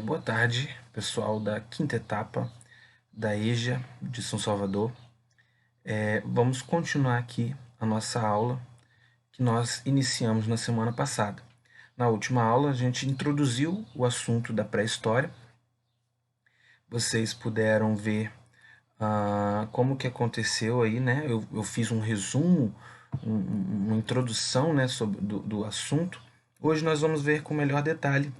Boa tarde, pessoal da quinta etapa da EJA de São Salvador. Vamos continuar aqui a nossa aula que nós iniciamos na semana passada. Na última aula, a gente introduziu o assunto da pré-história. Vocês puderam ver como que aconteceu aí, né? Eu fiz um resumo, uma introdução, né, do assunto. Hoje nós vamos ver com melhor detalhe,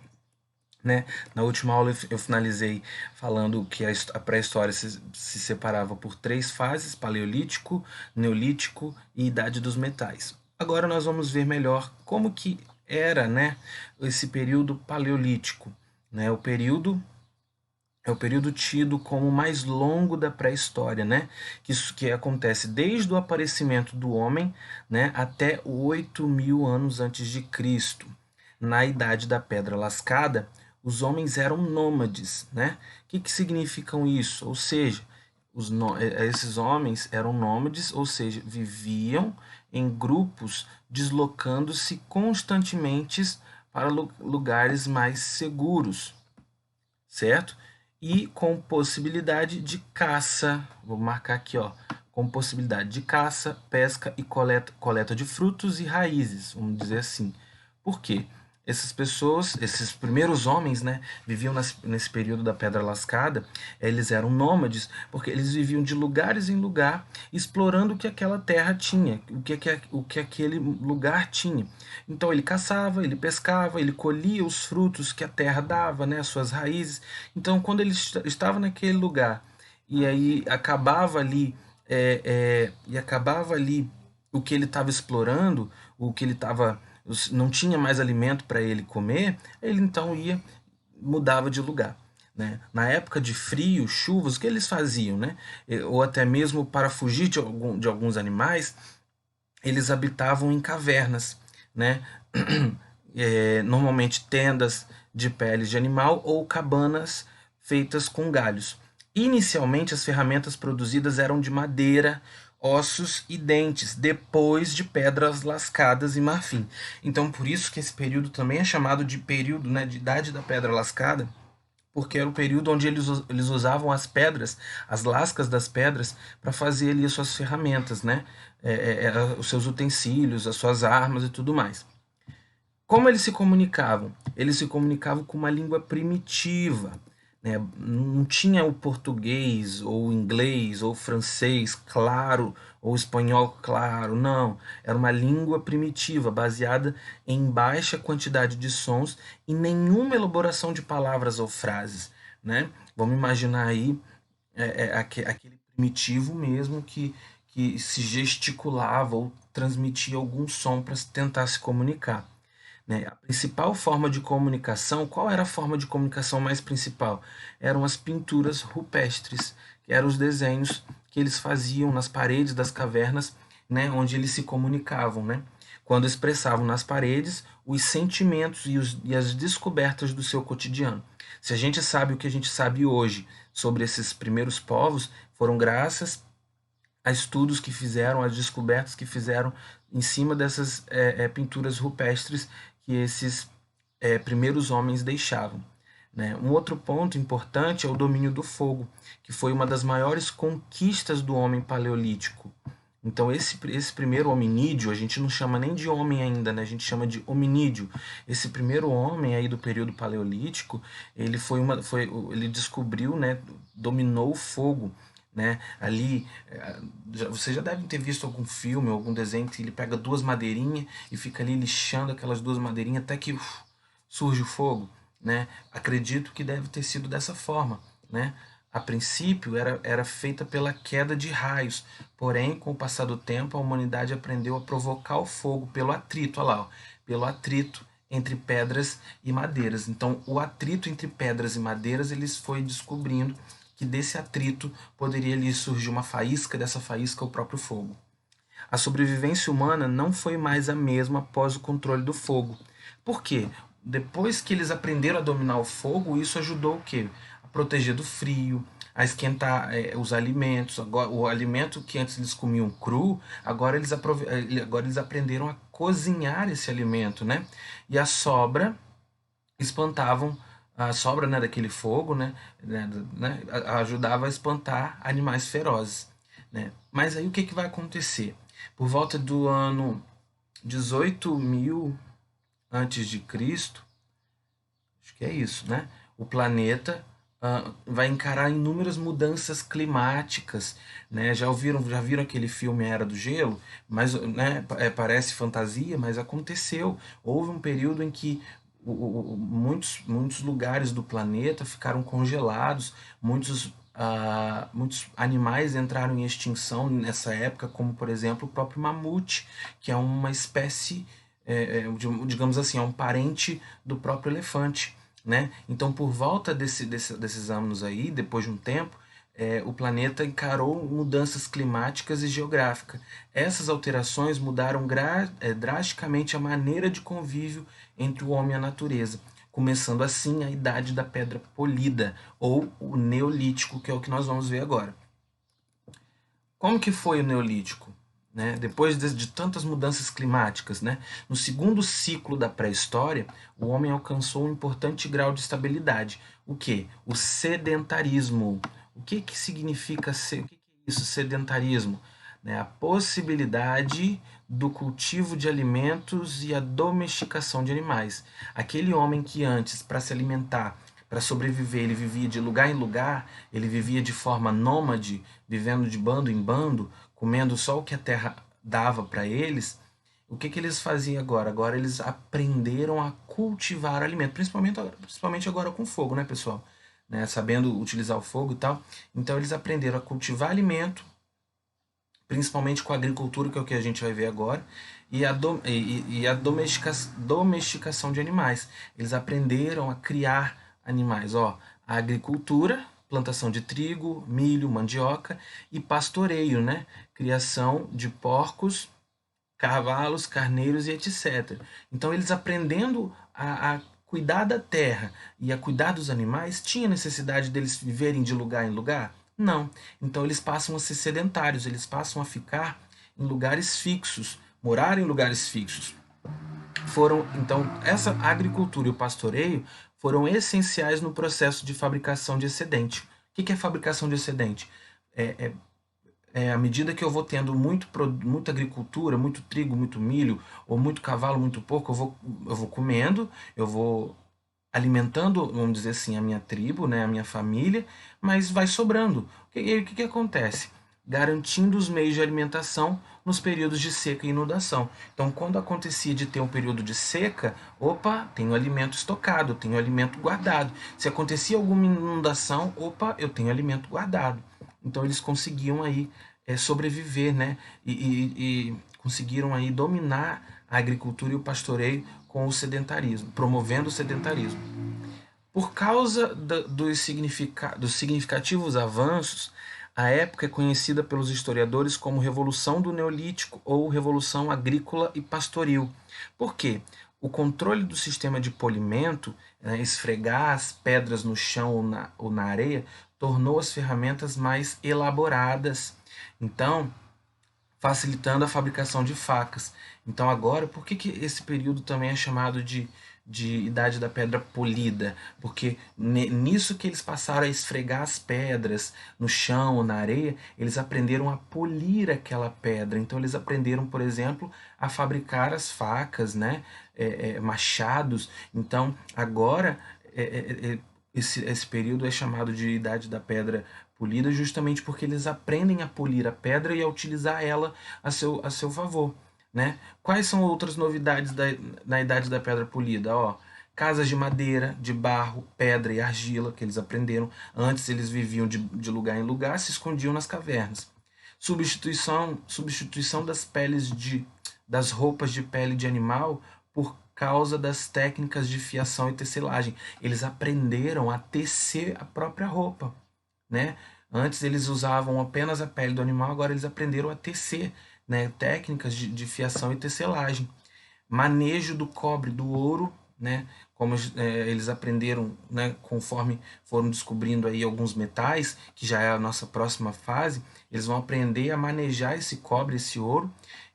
né? Na última aula eu finalizei falando que a pré-história se separava por três fases: paleolítico, neolítico e idade dos metais. Agora nós vamos ver melhor como que era, né, esse período paleolítico, né? É o período tido como o mais longo da pré-história, né? Que acontece desde o aparecimento do homem, né, até 8.000 anos antes de Cristo. Na Idade da Pedra Lascada, os homens eram nômades, né? O que significam isso? Ou seja, esses homens eram nômades, ou seja, viviam em grupos, deslocando-se constantemente para lugares mais seguros, certo? E com possibilidade de caça, vou marcar aqui, ó, com possibilidade de caça, pesca e coleta de frutos e raízes, vamos dizer assim. Por quê? Essas pessoas, esses primeiros homens, né, viviam nesse período da Pedra Lascada. Eles eram nômades porque eles viviam de lugares em lugar, explorando o que aquela terra tinha, o que aquele lugar tinha. Então ele caçava, ele pescava, ele colhia os frutos que a terra dava, né, as suas raízes. Então quando ele estava naquele lugar e aí acabava ali o que ele estava explorando, o que ele estava não tinha mais alimento para ele comer, ele então mudava de lugar. Né? Na época de frio, chuvas, o que eles faziam? Né? Ou até mesmo para fugir de alguns animais, eles habitavam em cavernas. Né? Normalmente tendas de peles de animal ou cabanas feitas com galhos. Inicialmente, as ferramentas produzidas eram de madeira, ossos e dentes, depois de pedras lascadas e marfim. Então, por isso que esse período também é chamado de período, né, de Idade da Pedra Lascada, porque era o período onde eles usavam as pedras, as lascas das pedras, para fazer ali as suas ferramentas, né? Os seus utensílios, as suas armas e tudo mais. Como eles se comunicavam? Eles se comunicavam com uma língua primitiva, né? Não tinha o português, ou o inglês, ou o francês, claro, ou o espanhol, claro, não. Era uma língua primitiva, baseada em baixa quantidade de sons e nenhuma elaboração de palavras ou frases. Né? Vamos imaginar aí aquele primitivo mesmo que se gesticulava ou transmitia algum som para tentar se comunicar. Né? A principal forma de comunicação, qual era a forma de comunicação mais principal? Eram as pinturas rupestres, que eram os desenhos que eles faziam nas paredes das cavernas, né, onde eles se comunicavam, né? Quando expressavam nas paredes os sentimentos e as descobertas do seu cotidiano. Se a gente sabe o que a gente sabe hoje sobre esses primeiros povos, foram graças a estudos que fizeram, as descobertas que fizeram em cima dessas pinturas rupestres que esses primeiros homens deixavam. Né? Um outro ponto importante é o domínio do fogo, que foi uma das maiores conquistas do homem paleolítico. Então esse primeiro hominídeo, a gente não chama nem de homem ainda, né? A gente chama de hominídeo. Esse primeiro homem aí do período paleolítico, ele descobriu, né, dominou o fogo. Né? Ali, vocês já devem ter visto algum filme, algum desenho que ele pega duas madeirinhas e fica ali lixando aquelas duas madeirinhas até que surge o fogo. Né? Acredito que deve ter sido dessa forma. Né? A princípio era feita pela queda de raios, porém, com o passar do tempo, a humanidade aprendeu a provocar o fogo pelo atrito, olha lá, ó, pelo atrito entre pedras e madeiras. Então, o atrito entre pedras e madeiras, eles foi descobrindo que desse atrito poderia ali surgir uma faísca, dessa faísca o próprio fogo. A sobrevivência humana não foi mais a mesma após o controle do fogo. Por quê? Depois que eles aprenderam a dominar o fogo, isso ajudou o quê? A proteger do frio, a esquentar os alimentos. Agora, o alimento que antes eles comiam cru, agora eles aprenderam a cozinhar esse alimento, né? E a sobra espantavam a sobra, né, daquele fogo, ajudava a espantar animais ferozes, né? Mas aí o que, que vai acontecer? Por volta do ano 18.000 antes de Cristo, acho que é isso, né? O planeta vai encarar inúmeras mudanças climáticas, né? Já viram aquele filme Era do Gelo? Mas, né, parece fantasia, mas aconteceu. Houve um período em que muitos lugares do planeta ficaram congelados, muitos animais entraram em extinção nessa época, como por exemplo o próprio mamute, que é uma espécie, digamos assim, é um parente do próprio elefante, né? Então, por volta desses anos aí, depois de um tempo, o planeta encarou mudanças climáticas e geográficas. Essas alterações mudaram drasticamente a maneira de convívio entre o homem e a natureza, começando assim a Idade da Pedra Polida, ou o Neolítico, que é o que nós vamos ver agora. Como que foi o Neolítico? Né? Depois de tantas mudanças climáticas, né? No segundo ciclo da pré-história, o homem alcançou um importante grau de estabilidade. O que? O sedentarismo. O que, que significa o que é isso, sedentarismo? Né? A possibilidade do cultivo de alimentos e a domesticação de animais. Aquele homem que antes, para se alimentar, para sobreviver, ele vivia de lugar em lugar, ele vivia de forma nômade, vivendo de bando em bando, comendo só o que a terra dava para eles. O que, que eles faziam agora? Agora eles aprenderam a cultivar alimento, principalmente agora com fogo, né, pessoal? Né, sabendo utilizar o fogo e tal. Então eles aprenderam a cultivar alimento, principalmente com a agricultura, que é o que a gente vai ver agora, e a domesticação de animais. Eles aprenderam a criar animais. Ó, a agricultura, plantação de trigo, milho, mandioca e pastoreio, né? Criação de porcos, cavalos, carneiros e etc. Então, eles aprendendo a cuidar da terra e a cuidar dos animais, tinha necessidade deles viverem de lugar em lugar? Não. Então, eles passam a ser sedentários, eles passam a ficar em lugares fixos, morar em lugares fixos. Então, essa agricultura e o pastoreio foram essenciais no processo de fabricação de excedente. O que é fabricação de excedente? É, à medida que eu vou tendo muita agricultura, muito trigo, muito milho, ou muito cavalo, muito porco, eu vou comendo, eu vou alimentando, vamos dizer assim, a minha tribo, né, a minha família, mas vai sobrando. E aí o que, que acontece? Garantindo os meios de alimentação nos períodos de seca e inundação. Então, quando acontecia de ter um período de seca, opa, tenho alimento estocado, tenho alimento guardado. Se acontecia alguma inundação, opa, eu tenho alimento guardado. Então, eles conseguiam aí sobreviver, né? E conseguiram aí dominar a agricultura e o pastoreio com o sedentarismo, promovendo o sedentarismo. Por causa dos significativos avanços, a época é conhecida pelos historiadores como Revolução do Neolítico ou Revolução Agrícola e Pastoril. Por quê? O controle do sistema de polimento, né, esfregar as pedras no chão ou na areia, tornou as ferramentas mais elaboradas. Então, facilitando a fabricação de facas. Então agora, por que, que esse período também é chamado de Idade da Pedra Polida? Porque nisso que eles passaram a esfregar as pedras no chão ou na areia, eles aprenderam a polir aquela pedra. Então eles aprenderam, por exemplo, a fabricar as facas, né? Machados. Então agora esse período é chamado de Idade da Pedra Polida justamente porque eles aprendem a polir a pedra e a utilizar ela a seu favor. Né? Quais são outras novidades na Idade da Pedra Polida? Ó, casas de madeira, de barro, pedra e argila que eles aprenderam. Antes eles viviam de lugar em lugar, se escondiam nas cavernas. Substituição das roupas de pele de animal por causa das técnicas de fiação e tecelagem. Eles aprenderam a tecer a própria roupa, né? Antes eles usavam apenas a pele do animal, agora eles aprenderam a tecer, né? Técnicas de fiação e tecelagem. Manejo do cobre, do ouro, né? Como eles aprenderam, né? Conforme foram descobrindo aí alguns metais, que já é a nossa próxima fase, eles vão aprender a manejar esse cobre, esse ouro,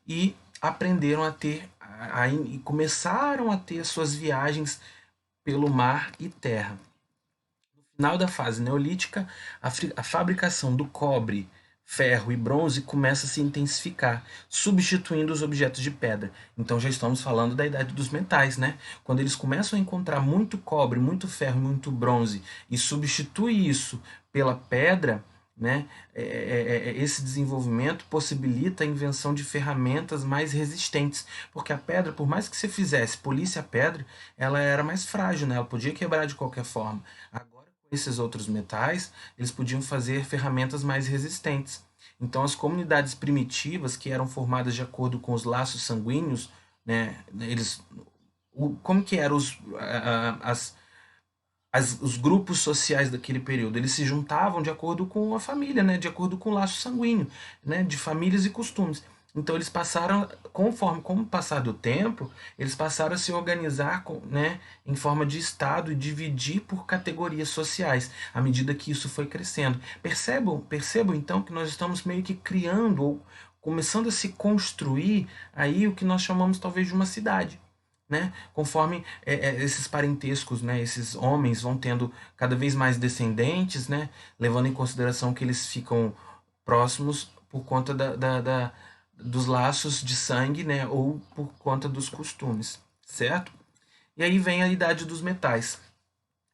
e aprenderam a ter, e começaram a ter suas viagens pelo mar e terra. Final da fase neolítica, a fabricação do cobre, ferro e bronze começa a se intensificar, substituindo os objetos de pedra. Então já estamos falando da idade dos metais, né? Quando eles começam a encontrar muito cobre, muito ferro e muito bronze e substitui isso pela pedra, né? Esse desenvolvimento possibilita a invenção de ferramentas mais resistentes, porque a pedra, por mais que você fizesse, polisse a pedra, ela era mais frágil, né? Ela podia quebrar de qualquer forma. Agora, com esses outros metais, eles podiam fazer ferramentas mais resistentes. Então, as comunidades primitivas, que eram formadas de acordo com os laços sanguíneos, né? Como que eram os grupos sociais daquele período? Eles se juntavam de acordo com a família, né? De acordo com o laço sanguíneo, né? De famílias e costumes. Então eles passaram, com o passar do tempo, eles passaram a se organizar, né, em forma de estado e dividir por categorias sociais, à medida que isso foi crescendo. Percebam então que nós estamos meio que criando ou começando a se construir aí o que nós chamamos talvez de uma cidade, né? Conforme esses parentescos, né, esses homens vão tendo cada vez mais descendentes, né, levando em consideração que eles ficam próximos por conta dos laços de sangue, né, ou por conta dos costumes, certo? E aí vem a idade dos metais,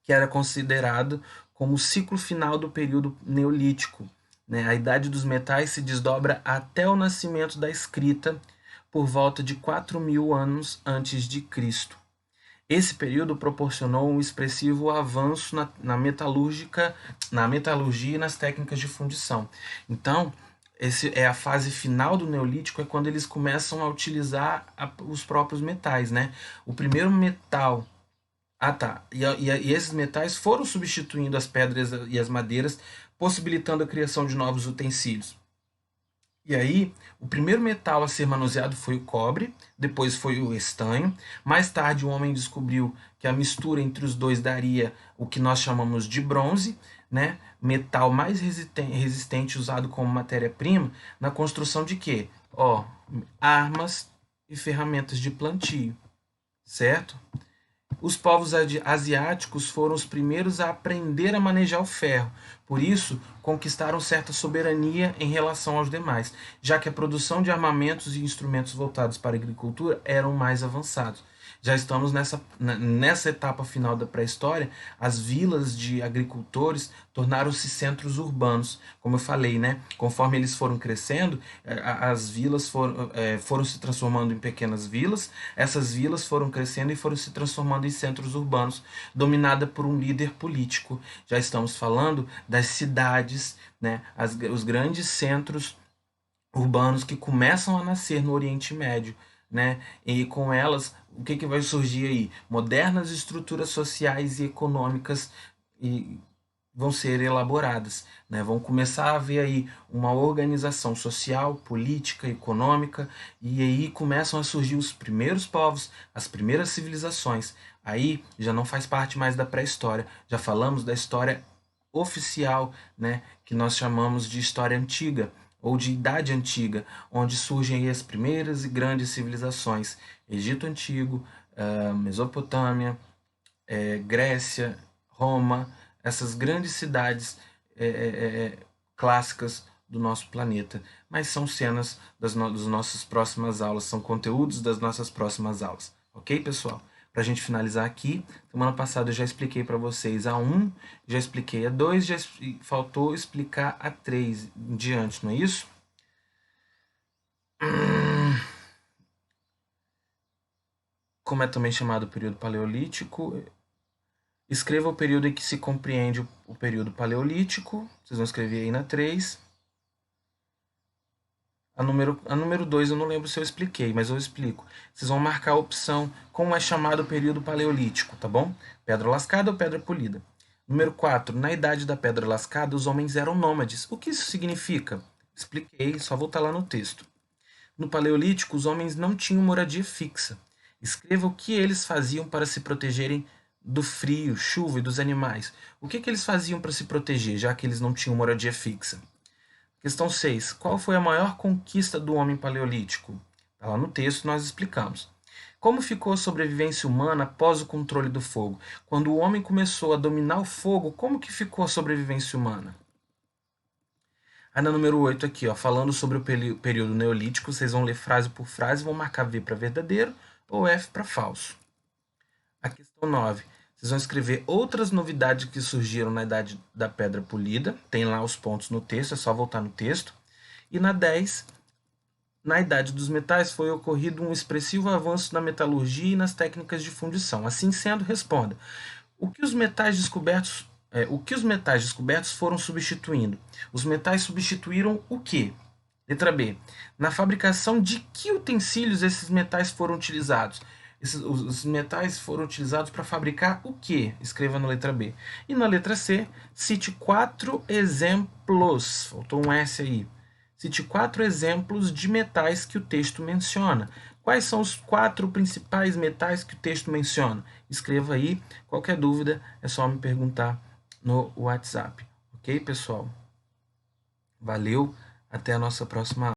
que era considerado como o ciclo final do período neolítico. Né? A idade dos metais se desdobra até o nascimento da escrita, por volta de 4.000 anos antes de Cristo. Esse período proporcionou um expressivo avanço na metalurgia e nas técnicas de fundição. Então, esse é a fase final do Neolítico, é quando eles começam a utilizar os próprios metais, né? O primeiro metal. Ah, tá. E esses metais foram substituindo as pedras e as madeiras, possibilitando a criação de novos utensílios. E aí, o primeiro metal a ser manuseado foi o cobre, depois foi o estanho. Mais tarde, o homem descobriu que a mistura entre os dois daria o que nós chamamos de bronze, né? Metal mais resistente usado como matéria-prima na construção de quê? Ó, armas e ferramentas de plantio, certo? Os povos asiáticos foram os primeiros a aprender a manejar o ferro, por isso conquistaram certa soberania em relação aos demais, já que a produção de armamentos e instrumentos voltados para a agricultura eram mais avançados. Já estamos nessa etapa final da pré-história, as vilas de agricultores tornaram-se centros urbanos, como eu falei, né? Conforme eles foram crescendo, as vilas foram se transformando em pequenas vilas, essas vilas foram crescendo e foram se transformando em centros urbanos, dominada por um líder político. Já estamos falando das cidades, né? Os grandes centros urbanos que começam a nascer no Oriente Médio, né? E com elas, o que vai surgir aí? Modernas estruturas sociais e econômicas e vão ser elaboradas, né? Vão começar a haver aí uma organização social, política, econômica, e aí começam a surgir os primeiros povos, as primeiras civilizações. Aí já não faz parte mais da pré-história, já falamos da história oficial, né? Que nós chamamos de história antiga ou de idade antiga, onde surgem as primeiras e grandes civilizações: Egito Antigo, Mesopotâmia, Grécia, Roma, essas grandes cidades clássicas do nosso planeta. Mas são cenas das nossas próximas aulas, são conteúdos das nossas próximas aulas. Ok, pessoal? Para a gente finalizar aqui, semana passada eu já expliquei para vocês a 1, já expliquei a 2, já faltou explicar a 3 em diante, não é isso? Como é também chamado o período paleolítico, escreva o período em que se compreende o período paleolítico. Vocês vão escrever aí na 3. A número 2 eu não lembro se eu expliquei, mas eu explico. Vocês vão marcar a opção como é chamado o período paleolítico, tá bom? Pedra lascada ou pedra polida. Número 4. Na idade da pedra lascada, os homens eram nômades. O que isso significa? Expliquei, só voltar lá no texto. No paleolítico, os homens não tinham moradia fixa. Escreva o que eles faziam para se protegerem do frio, chuva e dos animais. O que eles faziam para se proteger, já que eles não tinham moradia fixa? Questão 6. Qual foi a maior conquista do homem paleolítico? Está lá no texto, nós explicamos. Como ficou a sobrevivência humana após o controle do fogo? Quando o homem começou a dominar o fogo, como que ficou a sobrevivência humana? Aí na número 8 aqui, ó, falando sobre o período neolítico, vocês vão ler frase por frase, vão marcar V para verdadeiro ou F para falso. A questão 9. Vocês vão escrever outras novidades que surgiram na Idade da Pedra Polida. Tem lá os pontos no texto, é só voltar no texto. E na 10, na Idade dos Metais foi ocorrido um expressivo avanço na metalurgia e nas técnicas de fundição. Assim sendo, responda. O que os metais descobertos foram substituindo? Os metais substituíram o quê? Letra B. Na fabricação de que utensílios esses metais foram utilizados? Os metais foram utilizados para fabricar o quê? Escreva na letra B. E na letra C, cite 4 exemplos. Faltou um S aí. Cite 4 exemplos de metais que o texto menciona. Quais são os 4 principais metais que o texto menciona? Escreva aí. Qualquer dúvida é só me perguntar no WhatsApp. Ok, pessoal? Valeu. Até a nossa próxima aula.